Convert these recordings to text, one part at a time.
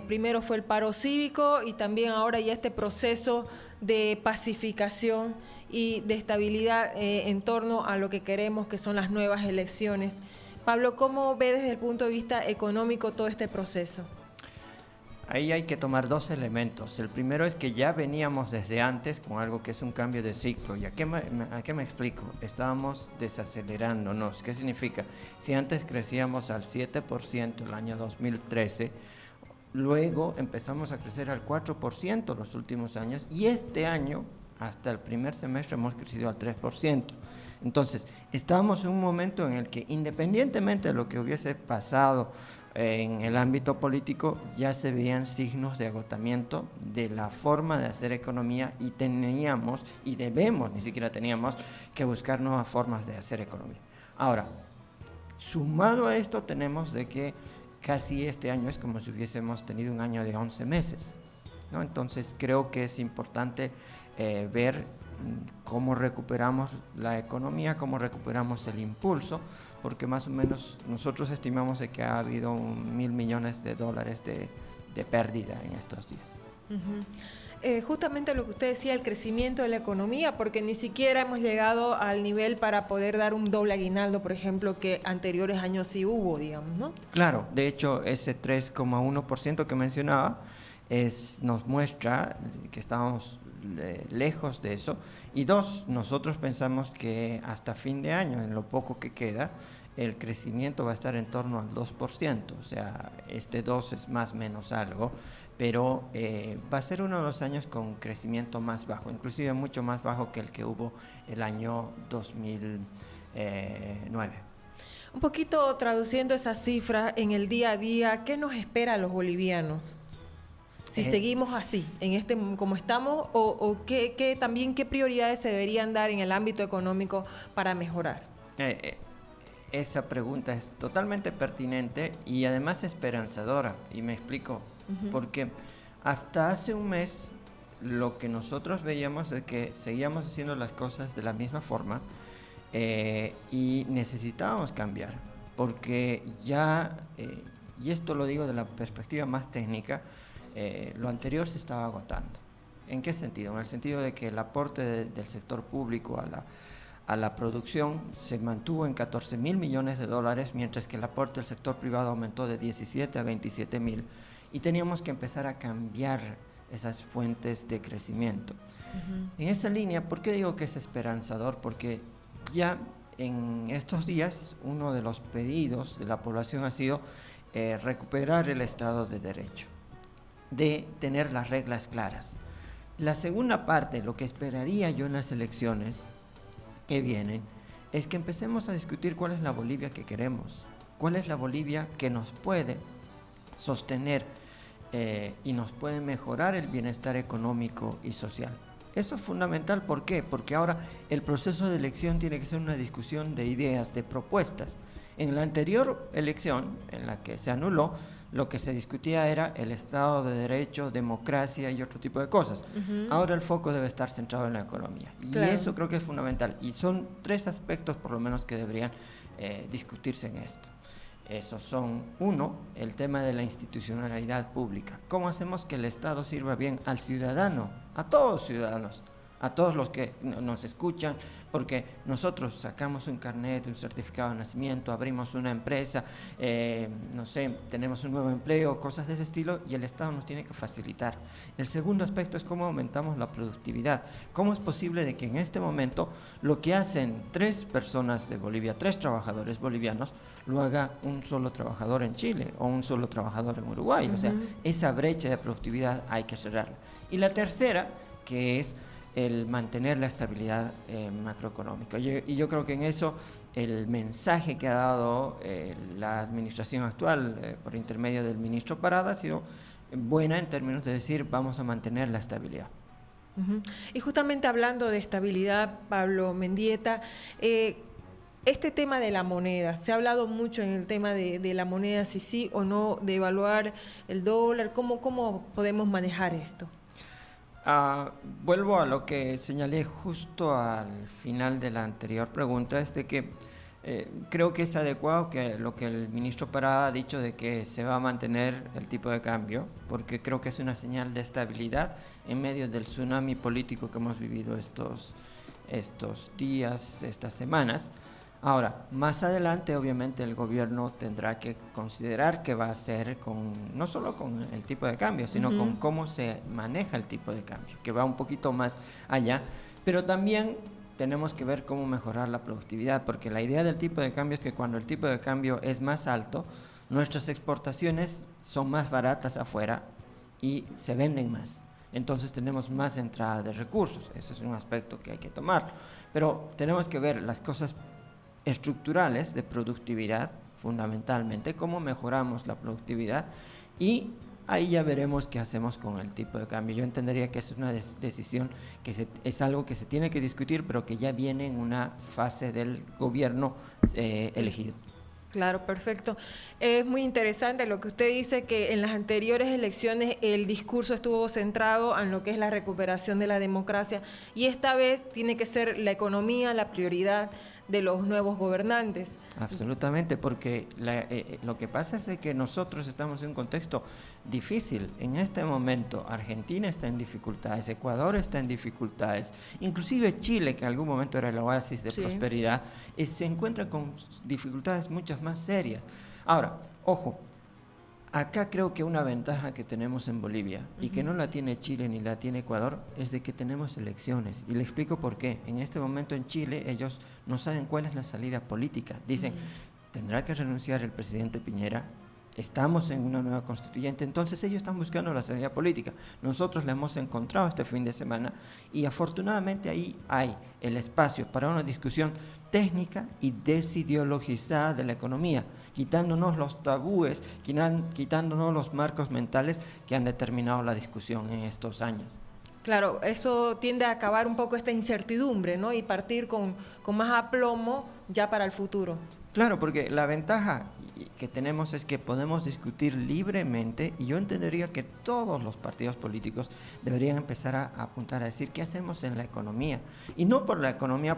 Primero fue el paro cívico y también ahora ya este proceso de pacificación y de estabilidad en torno a lo que queremos, que son las nuevas elecciones. Pablo, ¿cómo ve desde el punto de vista económico todo este proceso? Ahí hay que tomar dos elementos. El primero es que ya veníamos desde antes con algo que es un cambio de ciclo. ¿Y a qué me explico? Estábamos desacelerándonos. ¿Qué significa? Si antes crecíamos al 7% el año 2013, luego empezamos a crecer al 4% los últimos años y este año, hasta el primer semestre, hemos crecido al 3%. Entonces, estábamos en un momento en el que, independientemente de lo que hubiese pasado en el ámbito político, ya se veían signos de agotamiento de la forma de hacer economía y teníamos, y debemos, ni siquiera teníamos, que buscar nuevas formas de hacer economía. Ahora, sumado a esto, tenemos de que casi este año es como si hubiésemos tenido un año de 11 meses, ¿no? Entonces, creo que es importante ver cómo recuperamos la economía, cómo recuperamos el impulso, porque más o menos nosotros estimamos de que ha habido 1.000 millones de dólares de pérdida en estos días. Justamente lo que usted decía, el crecimiento de la economía, porque ni siquiera hemos llegado al nivel para poder dar un doble aguinaldo, por ejemplo, que anteriores años sí hubo, digamos, ¿no? Claro, de hecho ese 3,1% que mencionaba nos muestra que estábamos lejos de eso. Y dos, nosotros pensamos que hasta fin de año, en lo poco que queda, el crecimiento va a estar en torno al 2%, o sea, este 2 es más o menos algo, pero va a ser uno de los años con crecimiento más bajo, inclusive mucho más bajo que el que hubo el año 2009. Un poquito traduciendo esas cifras en el día a día, ¿qué nos espera a los bolivianos? Si seguimos así, como estamos, o también qué prioridades se deberían dar en el ámbito económico para mejorar. Esa pregunta es totalmente pertinente y además esperanzadora, y me explico. Porque hasta hace un mes lo que nosotros veíamos es que seguíamos haciendo las cosas de la misma forma y necesitábamos cambiar, porque ya, y esto lo digo de la perspectiva más técnica, lo anterior se estaba agotando. ¿En qué sentido? En el sentido de que el aporte del sector público a la producción se mantuvo en 14.000 millones de dólares, mientras que el aporte del sector privado aumentó de 17 a 27.000, y teníamos que empezar a cambiar esas fuentes de crecimiento. En esa línea, ¿por qué digo que es esperanzador? Porque ya en estos días uno de los pedidos de la población ha sido recuperar el Estado de Derecho, de tener las reglas claras. La segunda parte, lo que esperaría yo en las elecciones que vienen, es que empecemos a discutir cuál es la Bolivia que queremos, cuál es la Bolivia que nos puede sostener y nos puede mejorar el bienestar económico y social. Eso es fundamental, ¿por qué? Porque ahora el proceso de elección tiene que ser una discusión de ideas, de propuestas. En la anterior elección, en la que se anuló, lo que se discutía era el Estado de Derecho, democracia y otro tipo de cosas. Ahora el foco debe estar centrado en la economía. Claro. Y eso creo que es fundamental. Y son 3 aspectos por lo menos que deberían discutirse en esto. Esos son, uno, el tema de la institucionalidad pública. ¿Cómo hacemos que el Estado sirva bien al ciudadano, a todos los ciudadanos, a todos los que nos escuchan? Porque nosotros sacamos un carnet, un certificado de nacimiento, abrimos una empresa, no sé, tenemos un nuevo empleo, cosas de ese estilo, y el Estado nos tiene que facilitar. El segundo aspecto es cómo aumentamos la productividad. ¿Cómo es posible de que en este momento lo que hacen 3 personas de Bolivia, 3 trabajadores bolivianos, lo haga un solo trabajador en Chile o un solo trabajador en Uruguay? O sea, esa brecha de productividad hay que cerrarla. Y la tercera, que es el mantener la estabilidad macroeconómica. Y yo creo que en eso el mensaje que ha dado la administración actual por intermedio del ministro Parada ha sido buena en términos de decir vamos a mantener la estabilidad. Y justamente hablando de estabilidad, Pablo Mendieta, este tema de la moneda, se ha hablado mucho en el tema de la moneda, si sí o no, de evaluar el dólar, ¿cómo podemos manejar esto? Vuelvo a lo que señalé justo al final de la anterior pregunta, es de que Creo que es adecuado que lo que el ministro Parada ha dicho de que se va a mantener el tipo de cambio, porque creo que es una señal de estabilidad en medio del tsunami político que hemos vivido estos días, estas semanas. Ahora, más adelante, obviamente, el gobierno tendrá que considerar qué va a hacer no solo con el tipo de cambio, sino con cómo se maneja el tipo de cambio, que va un poquito más allá, pero también tenemos que ver cómo mejorar la productividad, porque la idea del tipo de cambio es que cuando el tipo de cambio es más alto, nuestras exportaciones son más baratas afuera y se venden más. Entonces tenemos más entrada de recursos. Ese es un aspecto que hay que tomar. Pero tenemos que ver las cosas estructurales de productividad, fundamentalmente, cómo mejoramos la productividad, y ahí ya veremos qué hacemos con el tipo de cambio. Yo entendería que es una decisión es algo que se tiene que discutir, pero que ya viene en una fase del gobierno elegido. Claro, perfecto. Es muy interesante lo que usted dice, que en las anteriores elecciones el discurso estuvo centrado en lo que es la recuperación de la democracia, y esta vez tiene que ser la economía la prioridad de los nuevos gobernantes. Absolutamente, porque lo que pasa es de que nosotros estamos en un contexto difícil. En este momento Argentina está en dificultades, Ecuador está en dificultades, inclusive Chile, que en algún momento era el oasis de prosperidad, se encuentra con dificultades muchas más serias. Ahora, ojo, acá creo que una ventaja que tenemos en Bolivia y que no la tiene Chile ni la tiene Ecuador es de que tenemos elecciones, y le explico por qué. En este momento en Chile ellos no saben cuál es la salida política. Dicen, tendrá que renunciar el presidente Piñera, estamos en una nueva constituyente, entonces ellos están buscando la salida política. Nosotros la hemos encontrado este fin de semana, y afortunadamente ahí hay el espacio para una discusión técnica y desideologizada de la economía, quitándonos los tabúes, quitándonos los marcos mentales que han determinado la discusión en estos años. Claro, eso tiende a acabar un poco esta incertidumbre, ¿no? Y partir con más aplomo ya para el futuro. Claro, porque la ventaja que tenemos es que podemos discutir libremente, y yo entendería que todos los partidos políticos deberían empezar a apuntar a decir qué hacemos en la economía, y no por la economía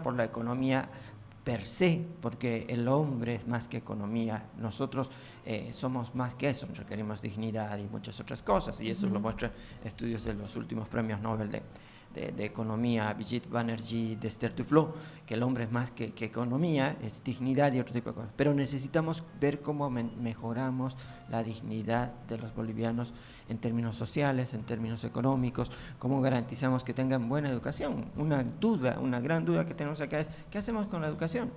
per se, porque el hombre es más que economía. Nosotros somos más que eso, requerimos dignidad y muchas otras cosas, y eso lo muestran estudios de los últimos premios Nobel de economía, Abhijit Banerjee, de Esther Duflo, que el hombre es más que economía, es dignidad y otro tipo de cosas. Pero necesitamos ver cómo mejoramos la dignidad de los bolivianos en términos sociales, en términos económicos, cómo garantizamos que tengan buena educación. Una gran duda que tenemos acá es, ¿qué hacemos con la educación?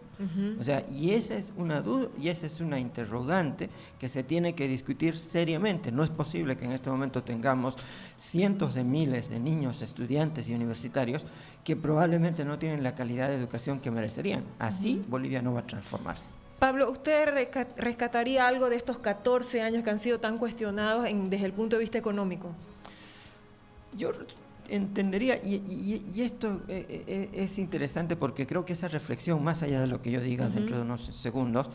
O sea, y esa es una duda, y esa es una interrogante que se tiene que discutir seriamente. No es posible que en este momento tengamos cientos de miles de niños, estudiantes y universitarios que probablemente no tienen la calidad de educación que merecerían. Así Bolivia no va a transformarse. Pablo, ¿usted rescataría algo de estos 14 años que han sido tan cuestionados desde el punto de vista económico? Yo entendería, y esto es interesante, porque creo que esa reflexión, más allá de lo que yo diga dentro de unos segundos,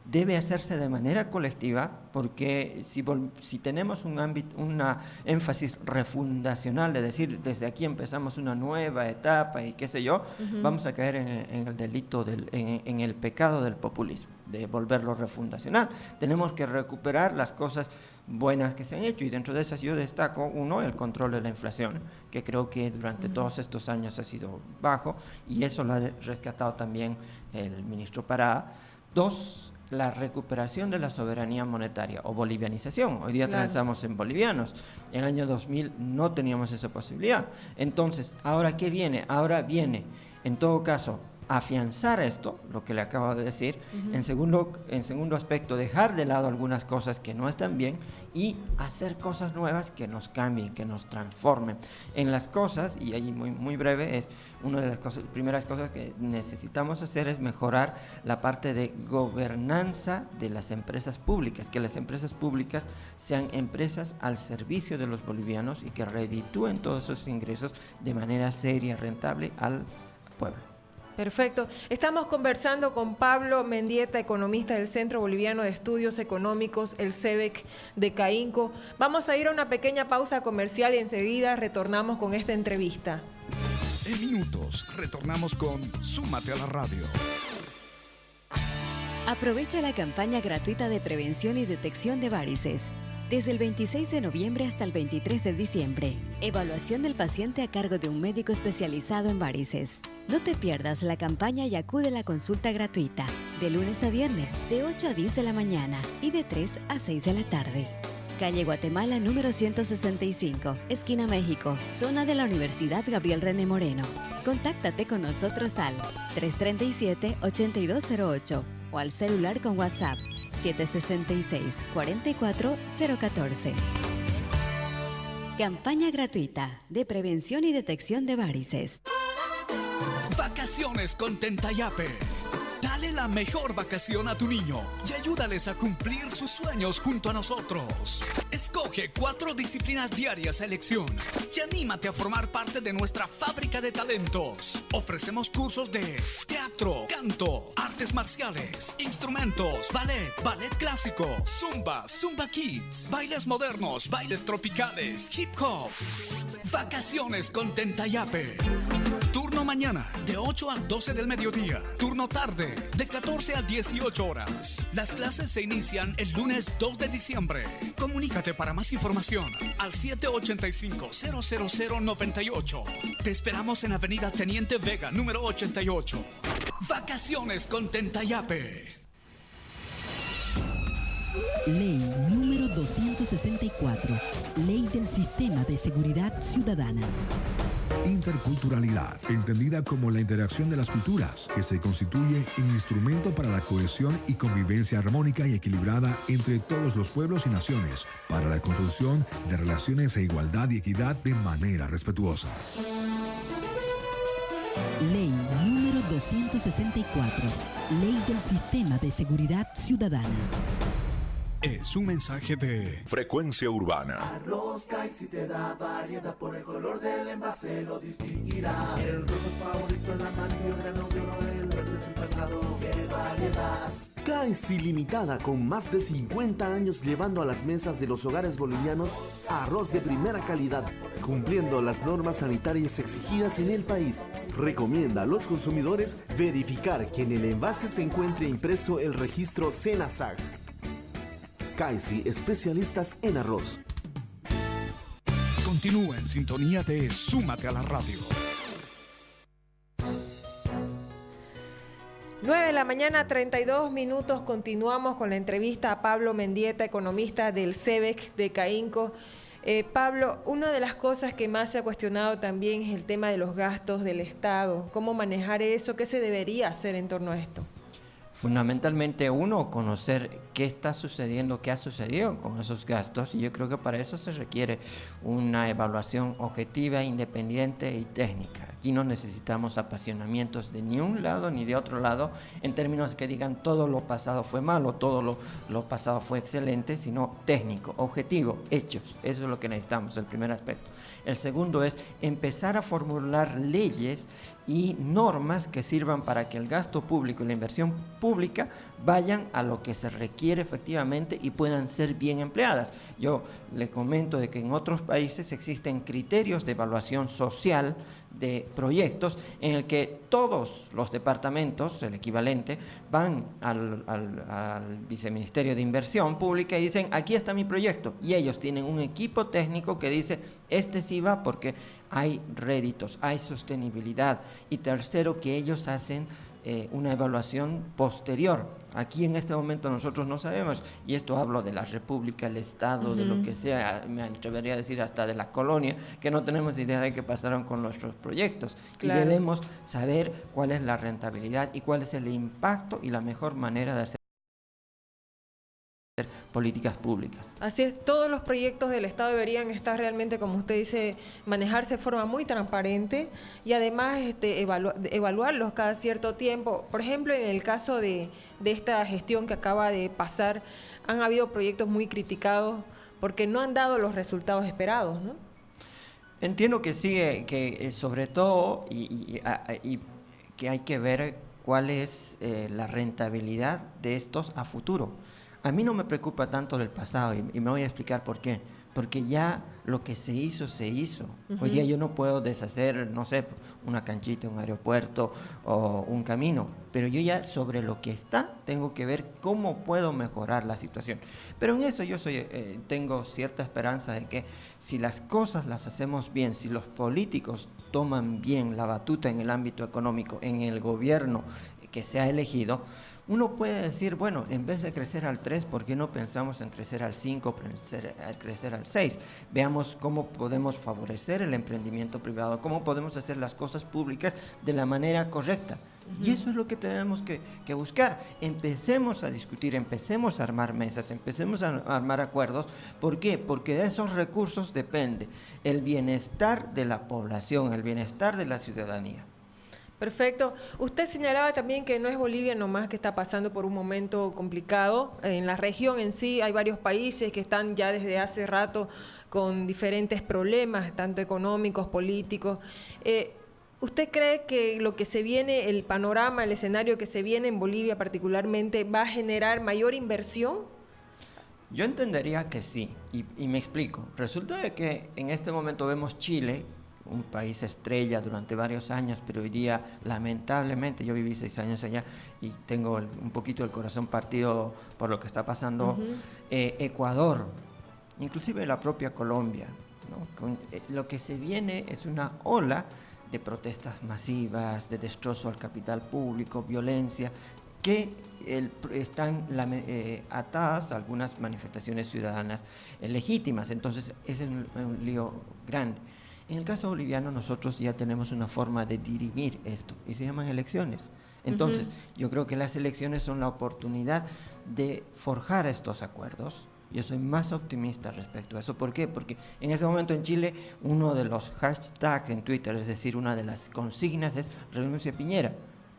debe hacerse de manera colectiva, porque si tenemos una énfasis refundacional, de decir, desde aquí empezamos una nueva etapa y qué sé yo, vamos a caer en el delito, en el pecado del populismo, de volverlo refundacional. Tenemos que recuperar las cosas buenas que se han hecho, y dentro de esas yo destaco, uno, el control de la inflación, que creo que durante todos estos años ha sido bajo, y eso lo ha rescatado también el ministro Parada. Dos, la recuperación de la soberanía monetaria o bolivianización. Hoy día transamos en bolivianos. En el año 2000 no teníamos esa posibilidad. Entonces, ¿ahora qué viene? Ahora viene, en todo caso, afianzar esto, lo que le acabo de decir. En segundo aspecto, dejar de lado algunas cosas que no están bien y hacer cosas nuevas que nos cambien, que nos transformen. En las cosas, y ahí muy breve, es una de las primeras cosas que necesitamos hacer es mejorar la parte de gobernanza de las empresas públicas, que las empresas públicas sean empresas al servicio de los bolivianos y que reditúen todos esos ingresos de manera seria, rentable al pueblo. Perfecto. Estamos conversando con Pablo Mendieta, economista del Centro Boliviano de Estudios Económicos, el CEBEC de Caínco. Vamos a ir a una pequeña pausa comercial y enseguida retornamos con esta entrevista. En minutos retornamos con Súmate a la Radio. Aprovecha la campaña gratuita de prevención y detección de varices. Desde el 26 de noviembre hasta el 23 de diciembre. Evaluación del paciente a cargo de un médico especializado en varices. No te pierdas la campaña y acude a la consulta gratuita. De lunes a viernes, de 8 a 10 de la mañana y de 3 a 6 de la tarde. Calle Guatemala número 165, esquina México, zona de la Universidad Gabriel René Moreno. Contáctate con nosotros al 337-8208 o al celular con WhatsApp 766-44014. Campaña gratuita de prevención y detección de varices. Vacaciones con Tentayape. Dale la mejor vacación a tu niño y ayúdales a cumplir sus sueños junto a nosotros. Escoge 4 disciplinas diarias a elección y anímate a formar parte de nuestra fábrica de talentos. Ofrecemos cursos de teatro, canto, artes marciales, instrumentos, ballet clásico, zumba kids, bailes modernos, bailes tropicales, hip hop. Vacaciones con Tentayape. Turno mañana, de 8 a 12 del mediodía. Turno tarde, de 14 a 18 horas. Las clases se inician el lunes 2 de diciembre. Comunícate para más información al 785-00098. Te esperamos en Avenida Teniente Vega, número 88. Vacaciones con Tentayape. Ley número 264. Ley del Sistema de Seguridad Ciudadana. Interculturalidad, entendida como la interacción de las culturas, que se constituye en instrumento para la cohesión y convivencia armónica y equilibrada entre todos los pueblos y naciones, para la construcción de relaciones de igualdad y equidad de manera respetuosa. Ley número 264. Ley del Sistema de Seguridad Ciudadana. Es un mensaje de Frecuencia Urbana. Arroz Kaiser te da variedad, por el color del envase lo distinguirá. El rojo es favorito, el amarillo, grano de oro, el verde es impregnado, ¡qué variedad! Kaiser Limitada, con más de 50 años llevando a las mesas de los hogares bolivianos arroz de primera calidad, cumpliendo las normas sanitarias exigidas en el país. Recomienda a los consumidores verificar que en el envase se encuentre impreso el registro SENASAG. Kaiser, especialistas en arroz. Continúa en sintonía de Súmate a la Radio. 9 de la mañana, 32 minutos. Continuamos con la entrevista a Pablo Mendieta, economista del CEBEC de Caínco. Pablo, una de las cosas que más se ha cuestionado también es el tema de los gastos del Estado. ¿Cómo manejar eso? ¿Qué se debería hacer en torno a esto? Fundamentalmente, uno, conocer qué está sucediendo, qué ha sucedido con esos gastos, y yo creo que para eso se requiere una evaluación objetiva, independiente y técnica. Aquí no necesitamos apasionamientos de ni un lado ni de otro lado, en términos que digan todo lo pasado fue malo, todo lo pasado fue excelente, sino técnico, objetivo, hechos. Eso es lo que necesitamos, el primer aspecto. El segundo es empezar a formular leyes y normas que sirvan para que el gasto público y la inversión pública vayan a lo que se requiere efectivamente y puedan ser bien empleadas. Yo le comento de que en otros países existen criterios de evaluación social de proyectos en el que todos los departamentos, el equivalente, van al Viceministerio de Inversión Pública y dicen, aquí está mi proyecto, y ellos tienen un equipo técnico que dice, este sí va porque hay réditos, hay sostenibilidad, y tercero, que ellos hacen una evaluación posterior. Aquí en este momento nosotros no sabemos, y esto hablo de la República, el Estado, de lo que sea, me atrevería a decir hasta de la colonia, que no tenemos idea de qué pasaron con nuestros proyectos. Claro. Y debemos saber cuál es la rentabilidad y cuál es el impacto y la mejor manera de hacer políticas públicas. Así es, todos los proyectos del Estado deberían estar realmente, como usted dice, manejarse de forma muy transparente y además evaluarlos cada cierto tiempo. Por ejemplo, en el caso de esta gestión que acaba de pasar, han habido proyectos muy criticados porque no han dado los resultados esperados, ¿no? Entiendo que sí, que sobre todo y que hay que ver cuál es la rentabilidad de estos a futuro. A mí no me preocupa tanto del pasado y me voy a explicar por qué. porque ya lo que se hizo, se hizo. Hoy día yo no puedo deshacer, no sé, una canchita, un aeropuerto o un camino, pero yo ya sobre lo que está tengo que ver cómo puedo mejorar la situación. Pero en eso yo tengo cierta esperanza de que si las cosas las hacemos bien, si los políticos toman bien la batuta en el ámbito económico, en el gobierno que se ha elegido, uno puede decir, bueno, en vez de crecer al 3, ¿por qué no pensamos en crecer al 5, crecer al 6? Veamos cómo podemos favorecer el emprendimiento privado, cómo podemos hacer las cosas públicas de la manera correcta. Y eso es lo que tenemos que buscar. Empecemos a discutir, empecemos a armar mesas, empecemos a armar acuerdos. ¿Por qué? Porque de esos recursos depende el bienestar de la población, el bienestar de la ciudadanía. Perfecto. Usted señalaba también que no es Bolivia nomás que está pasando por un momento complicado. En la región en sí hay varios países que están ya desde hace rato con diferentes problemas, tanto económicos, políticos. ¿Usted cree que lo que se viene, el panorama, el escenario que se viene en Bolivia particularmente, va a generar mayor inversión? Yo entendería que sí, y me explico. Resulta de que en este momento vemos Chile, un país estrella durante varios años, pero hoy día, lamentablemente, yo viví 6 años allá y tengo un poquito el corazón partido por lo que está pasando. Ecuador, inclusive la propia Colombia, ¿no? Lo que se viene es una ola de protestas masivas, de destrozo al capital público, violencia, que están atadas a algunas manifestaciones ciudadanas legítimas. Entonces, ese es un lío grande. En el caso boliviano, nosotros ya tenemos una forma de dirimir esto, y se llaman elecciones. Entonces, yo creo que las elecciones son la oportunidad de forjar estos acuerdos. Yo soy más optimista respecto a eso. ¿Por qué? Porque en ese momento en Chile, uno de los hashtags en Twitter, es decir, una de las consignas es renuncia Piñera.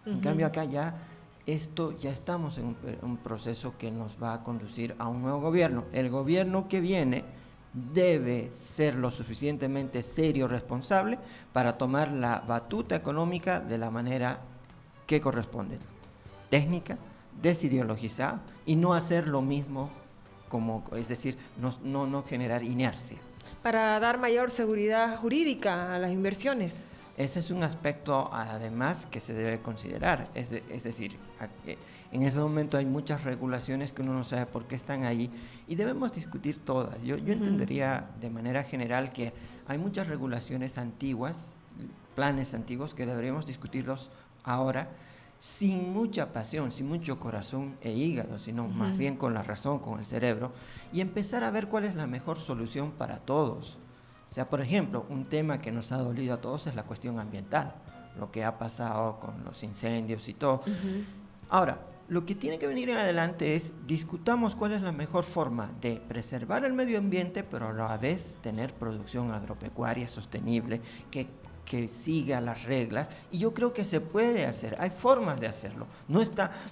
En cambio, acá ya estamos en un proceso que nos va a conducir a un nuevo gobierno. El gobierno que viene debe ser lo suficientemente serio, responsable, para tomar la batuta económica de la manera que corresponde. Técnica, desideologizada, y no hacer lo mismo, es decir, no generar inercia. Para dar mayor seguridad jurídica a las inversiones. Ese es un aspecto, además, que se debe considerar. Es decir, en ese momento hay muchas regulaciones que uno no sabe por qué están ahí y debemos discutir todas. Yo entendería de manera general que hay muchas regulaciones antiguas, planes antiguos, que deberíamos discutirlos ahora sin mucha pasión, sin mucho corazón e hígado, sino más bien con la razón, con el cerebro, y empezar a ver cuál es la mejor solución para todos. O sea, por ejemplo, un tema que nos ha dolido a todos es la cuestión ambiental, lo que ha pasado con los incendios y todo. Ahora, lo que tiene que venir en adelante es discutamos cuál es la mejor forma de preservar el medio ambiente, pero a la vez tener producción agropecuaria sostenible que siga las reglas, y yo creo que se puede hacer, hay formas de hacerlo.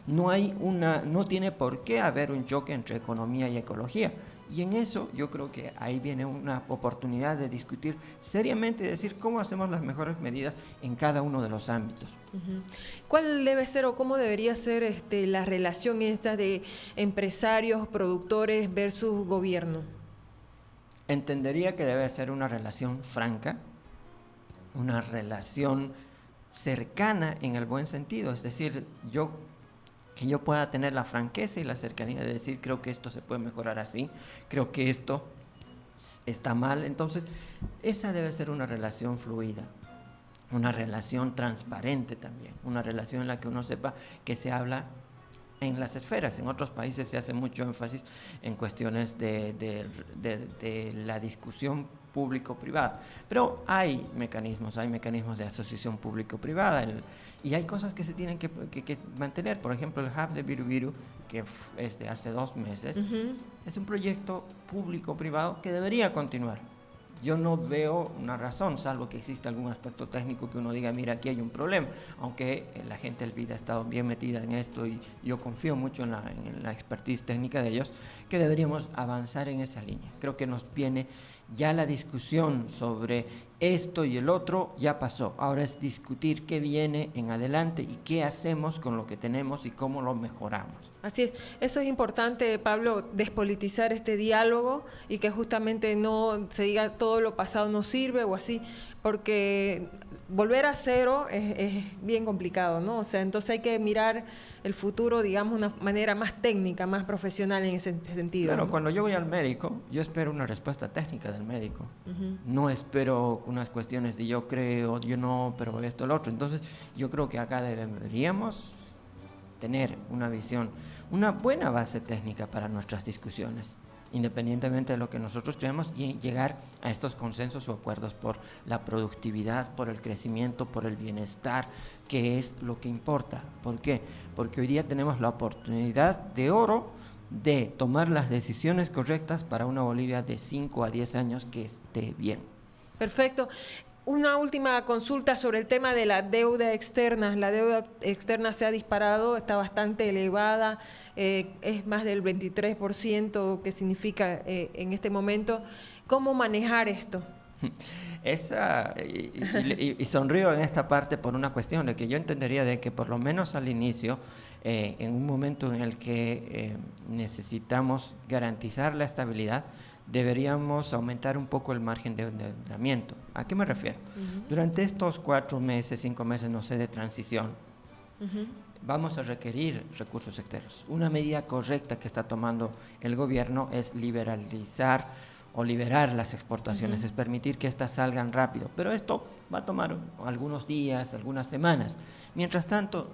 No tiene por qué haber un choque entre economía y ecología. Y en eso yo creo que ahí viene una oportunidad de discutir seriamente y decir cómo hacemos las mejores medidas en cada uno de los ámbitos. ¿Cuál debe ser o cómo debería ser la relación esta de empresarios, productores versus gobierno? Entendería que debe ser una relación franca, una relación cercana en el buen sentido, es decir, que yo pueda tener la franqueza y la cercanía de decir, creo que esto se puede mejorar así, creo que esto está mal. Entonces, esa debe ser una relación fluida, una relación transparente también, una relación en la que uno sepa que se habla en las esferas. En otros países se hace mucho énfasis en cuestiones de la discusión público-privada, pero hay mecanismos de asociación público-privada, y hay cosas que se tienen que mantener. Por ejemplo, el Hub de Birubiru, que es de hace 2 meses, es un proyecto público-privado que debería continuar. Yo no veo una razón, salvo que exista algún aspecto técnico que uno diga, mira, aquí hay un problema, aunque la gente del BID ha estado bien metida en esto y yo confío mucho en la expertise técnica de ellos, que deberíamos avanzar en esa línea. Creo que nos viene ya la discusión sobre esto y el otro, ya pasó. Ahora es discutir qué viene en adelante y qué hacemos con lo que tenemos y cómo lo mejoramos. Así es, eso es importante, Pablo, despolitizar este diálogo y que justamente no se diga todo lo pasado no sirve o así, porque volver a cero es bien complicado, ¿no? O sea, entonces hay que mirar el futuro, digamos, de una manera más técnica, más profesional en ese sentido. Claro, ¿no? cuando yo voy al médico, yo espero una respuesta técnica del médico. No espero unas cuestiones de yo creo, yo no, pero esto, lo otro. Entonces, yo creo que acá deberíamos tener una visión, una buena base técnica para nuestras discusiones, independientemente de lo que nosotros creemos, y llegar a estos consensos o acuerdos por la productividad, por el crecimiento, por el bienestar, que es lo que importa. ¿Por qué? Porque hoy día tenemos la oportunidad de oro de tomar las decisiones correctas para una Bolivia de 5 a 10 años que esté bien. Perfecto. Una última consulta sobre el tema de la deuda externa. La deuda externa se ha disparado, está bastante elevada, es más del 23%, que significa en este momento. ¿Cómo manejar esto? Y sonrío en esta parte por una cuestión de que yo entendería de que por lo menos al inicio, en un momento en el que necesitamos garantizar la estabilidad, deberíamos aumentar un poco el margen de endeudamiento. ¿A qué me refiero? Durante estos 4 meses, 5 meses, no sé, de transición, vamos a requerir recursos externos. Una medida correcta que está tomando el gobierno es liberalizar o liberar las exportaciones, es permitir que éstas salgan rápido. Pero esto va a tomar algunos días, algunas semanas. Mientras tanto,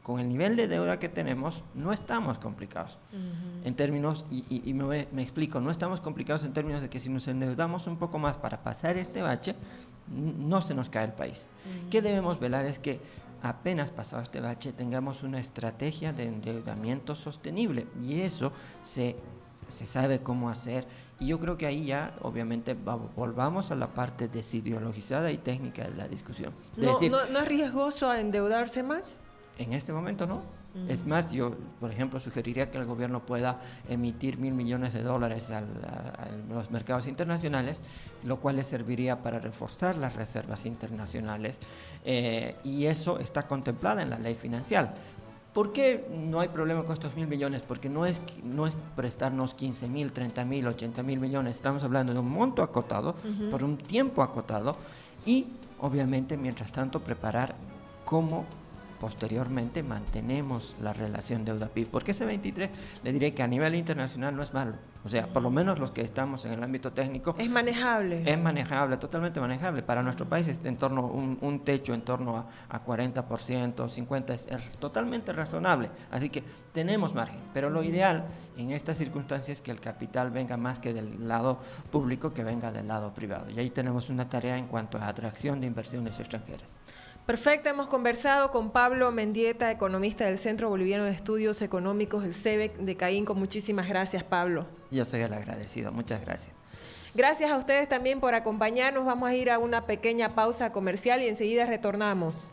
con el nivel de deuda que tenemos, no estamos complicados. En términos, y me explico, no estamos complicados en términos de que si nos endeudamos un poco más para pasar este bache, no se nos cae el país. ¿Qué debemos velar? Es que apenas pasado este bache tengamos una estrategia de endeudamiento sostenible, y eso se sabe cómo hacer, y yo creo que ahí ya obviamente volvamos a la parte desideologizada y técnica de la discusión. ¿No es riesgoso endeudarse más? En este momento no. Es más, yo, por ejemplo, sugeriría que el gobierno pueda emitir $1.000 millones a los mercados internacionales, lo cual le serviría para reforzar las reservas internacionales, y eso está contemplado en la ley financiera. ¿Por qué no hay problema con estos 1.000 millones? Porque no es prestarnos 15.000, 30.000, 80.000 millones. Estamos hablando de un monto acotado, por un tiempo acotado, y obviamente, mientras tanto, preparar cómo posteriormente mantenemos la relación deuda-PIB, porque ese 23, le diré que a nivel internacional no es malo, o sea, por lo menos los que estamos en el ámbito técnico. Es manejable. Es manejable, totalmente manejable. Para nuestro país es en torno un techo en torno a 40%, 50%, es totalmente razonable, así que tenemos margen, pero lo ideal en estas circunstancias es que el capital venga más que del lado público, que venga del lado privado, y ahí tenemos una tarea en cuanto a atracción de inversiones extranjeras. Perfecto, hemos conversado con Pablo Mendieta, economista del Centro Boliviano de Estudios Económicos, el CEBEC de Caínco. Muchísimas gracias, Pablo. Yo soy el agradecido, muchas gracias. Gracias a ustedes también por acompañarnos. Vamos a ir a una pequeña pausa comercial y enseguida retornamos.